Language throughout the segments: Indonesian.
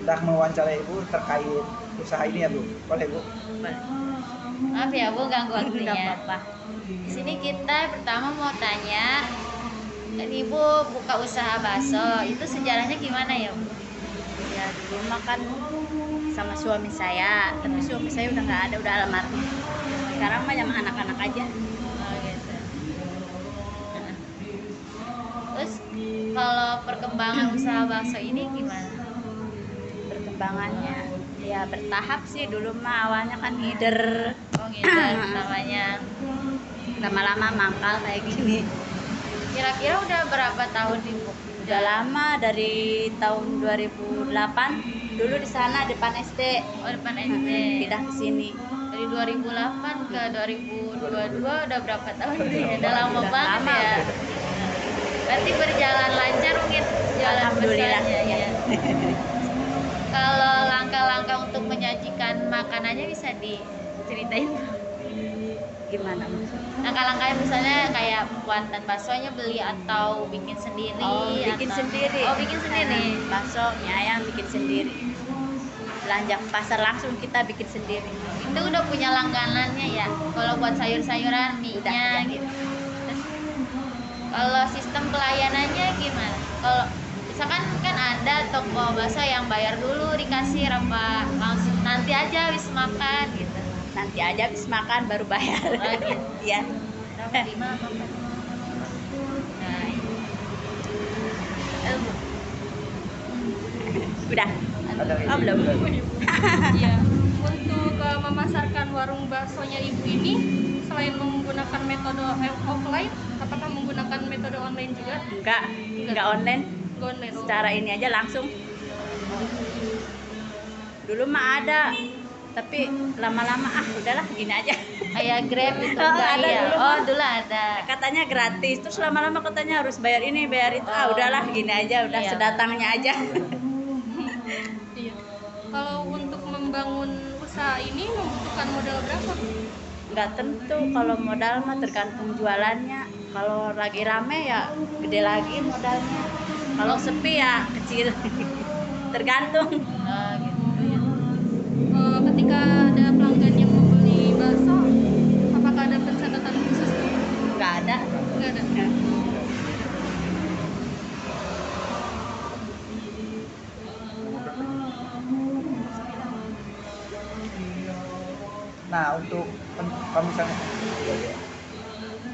udah mewawancarai Ibu terkait usaha ini ya Bu. Boleh Bu? Boleh. Maaf ya Bu, ganggu waktunya. Nggak apa-apa. Di sini kita pertama mau tanya, kan Ibu buka usaha bakso, itu sejarahnya gimana ya Bu? Ya dulu mah kan sama suami saya, tapi suami saya udah nggak ada, udah almarhum. Sekarang mah sama anak-anak aja. Oh gitu. Terus kalau perkembangan usaha bakso ini gimana? Perkembangannya ya bertahap sih. Dulu mah awalnya kan ngider, Oh gitu namanya. lama-lama mangkal kayak gini. Kira-kira udah berapa tahun Ibu? Udah lama, dari tahun 2008. Dulu di sana depan SD, Oh depan SD. pindah ke sini. Dari 2008 ke 2022 udah berapa tahun nih? Udah lama Udah banget lama. ya. Berarti berjalan lancar mungkin jalan Alhamdulillah. besarnya ya. Kalau langkah-langkah untuk menyajikan makanannya bisa diceritain? Gimana maksudnya? Langkah-langkahnya misalnya kayak pembuatan baksonya beli atau bikin sendiri? Oh, bikin atau... sendiri. Oh bikin sendiri. Bakso, mie ayam bikin sendiri. Belanja ke pasar langsung kita bikin sendiri. Itu udah punya langganannya ya. Kalau buat sayur-sayuran, Udah, mie-nya ya. gitu. Terus, kalau sistem pelayanannya gimana? Kalau misalkan kan ada toko bakso yang bayar dulu dikasih apa langsung nanti aja habis makan gitu. Nanti aja habis makan baru bayar. Oh, gitu. Ya. Berapa? 5 apa 4? Nah, ini. Udah. Ada Oh, belum. Iya, untuk memasarkan warung baksonya Ibu ini, selain menggunakan metode offline, apakah menggunakan metode online juga? Enggak online. Go online. Secara ini aja langsung. Dulu mah ada, tapi lama-lama udahlah gini aja. Kayak Grab itu Oh, enggak ada ya? dulu, Oh, Pak. dulu ada. Katanya gratis, terus lama-lama katanya harus bayar ini, bayar itu. Oh. Udahlah gini aja, udah Iya. sedatangnya aja. Iya. Kalau untuk membangun usaha ini membutuhkan modal berapa? Nggak tentu, kalau modal mah tergantung jualannya. Kalau lagi rame ya gede lagi modalnya. Kalau sepi ya kecil. Tergantung. Oh, gitu. Ketika ada pelanggan yang membeli bakso, apakah ada pencatatan khusus? Nggak ada. Nggak ada. Nah, untuk kalau misalnya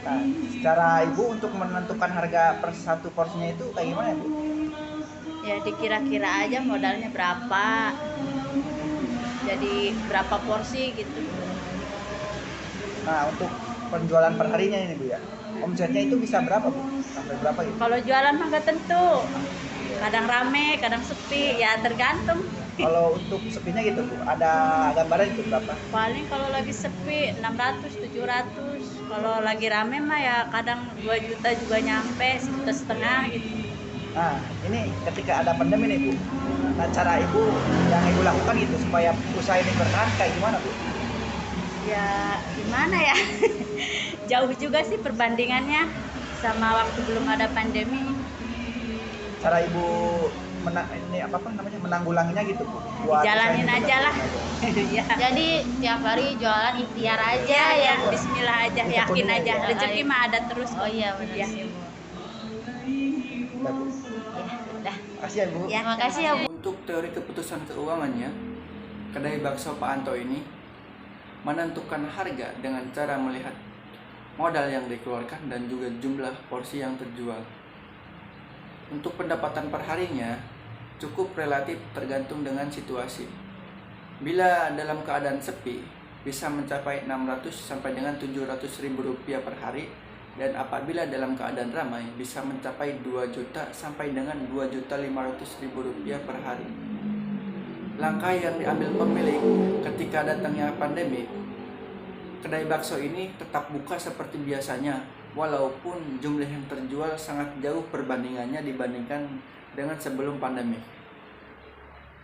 nah, secara Ibu untuk menentukan harga per satu porsinya itu kayak gimana Bu? Ya dikira-kira aja modalnya berapa. Jadi berapa porsi gitu. Nah, untuk penjualan per harinya ini Bu ya. Omsetnya itu bisa berapa Bu? Sampai berapa gitu? Kalau jualan mah nggak tentu. Kadang rame, kadang sepi, ya tergantung. Kalau untuk sepinya gitu Bu, ada gambaran itu berapa? Paling kalau lagi sepi 600, 700. Kalau lagi rame mah ya kadang 2 juta juga nyampe, 1,5 juta gitu. Nah, ini ketika ada pandemi nih Bu. Nah, cara Ibu yang Ibu lakukan gitu supaya usaha ini bertahan kayak gimana Bu? Ya gimana ya? Jauh juga sih perbandingannya sama waktu belum ada pandemi. Cara Ibu menanggulanginya gitu Bu? Buat Jalanin usaha ini aja lah. bertahan. Ya. Jadi tiap hari jualan ikhtiar aja Ya, ya, ya, Bu. bismillah aja, Bisa yakin kuning aja. aja. Rezeki mah ada terus. Oh iya benar Ya. sih Bu. Udah, Bu. Dah. Makasih ya Bu. Ya. Terima kasih ya Bu. Untuk teori keputusan keuangannya, kedai bakso Pak Anto ini menentukan harga dengan cara melihat modal yang dikeluarkan dan juga jumlah porsi yang terjual. Untuk pendapatan perharinya cukup relatif tergantung dengan situasi. Bila dalam keadaan sepi bisa mencapai 600 sampai dengan 700 ribu rupiah per hari, dan apabila dalam keadaan ramai bisa mencapai 2 juta sampai dengan 2.500.000 rupiah per hari. Langkah yang diambil pemilik ketika datangnya pandemi, kedai bakso ini tetap buka seperti biasanya, walaupun jumlah yang terjual sangat jauh perbandingannya dibandingkan dengan sebelum pandemi.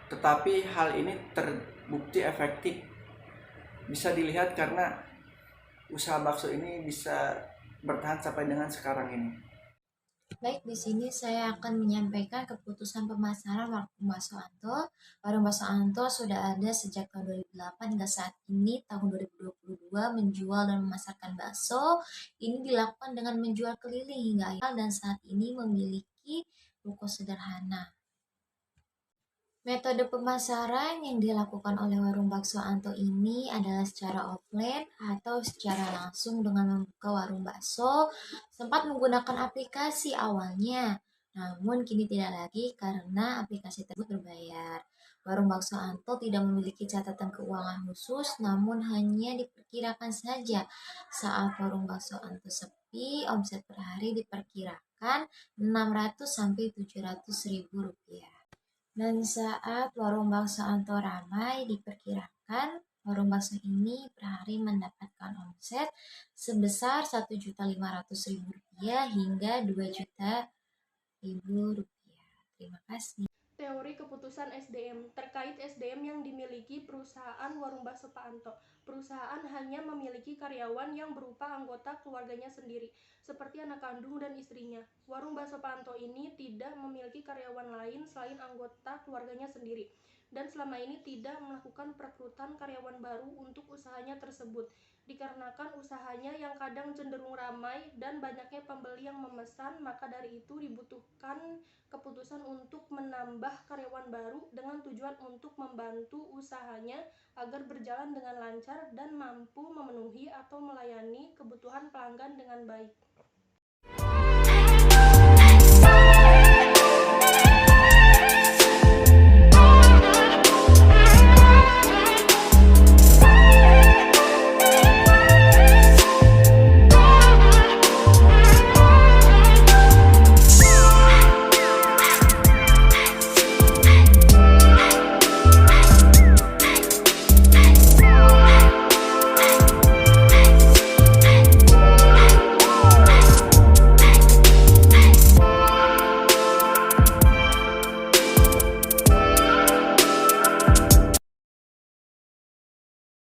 Tetapi hal ini terbukti efektif, bisa dilihat karena usaha bakso ini bisa bertahan sampai dengan sekarang ini. Baik, di sini saya akan menyampaikan keputusan pemasaran Warung Bakso Anto. Warung Bakso Anto sudah ada sejak tahun 2008 hingga saat ini tahun 2022 menjual dan memasarkan bakso. Ini dilakukan dengan menjual keliling hingga akhir dan saat ini memiliki ruko sederhana. Metode pemasaran yang dilakukan oleh Warung Bakso Anto ini adalah secara offline atau secara langsung dengan membuka warung bakso. Sempat menggunakan aplikasi awalnya, namun kini tidak lagi karena aplikasi tersebut berbayar. Warung Bakso Anto tidak memiliki catatan keuangan khusus, namun hanya diperkirakan saja. Saat Warung Bakso Anto sepi, omset per hari diperkirakan 600 sampai 700 ribu rupiah. Dan saat warung bakso Anto ramai, diperkirakan warung bakso ini per hari mendapatkan omset sebesar 1.500.000 rupiah hingga 2 juta rupiah. Terima kasih. Teori keputusan SDM terkait SDM yang dimiliki perusahaan Warung Bakso Pak Anto. Perusahaan hanya memiliki karyawan yang berupa anggota keluarganya sendiri, seperti anak kandung dan istrinya. Warung Bakso Pak Anto ini tidak memiliki karyawan lain selain anggota keluarganya sendiri, dan selama ini tidak melakukan perekrutan karyawan baru untuk usahanya tersebut, dikarenakan usahanya yang kadang cenderung ramai dan banyaknya pembeli yang memesan. Maka dari itu dibutuhkan keputusan untuk menambah karyawan baru dengan tujuan untuk membantu usahanya agar berjalan dengan lancar dan mampu memenuhi atau melayani kebutuhan pelanggan dengan baik.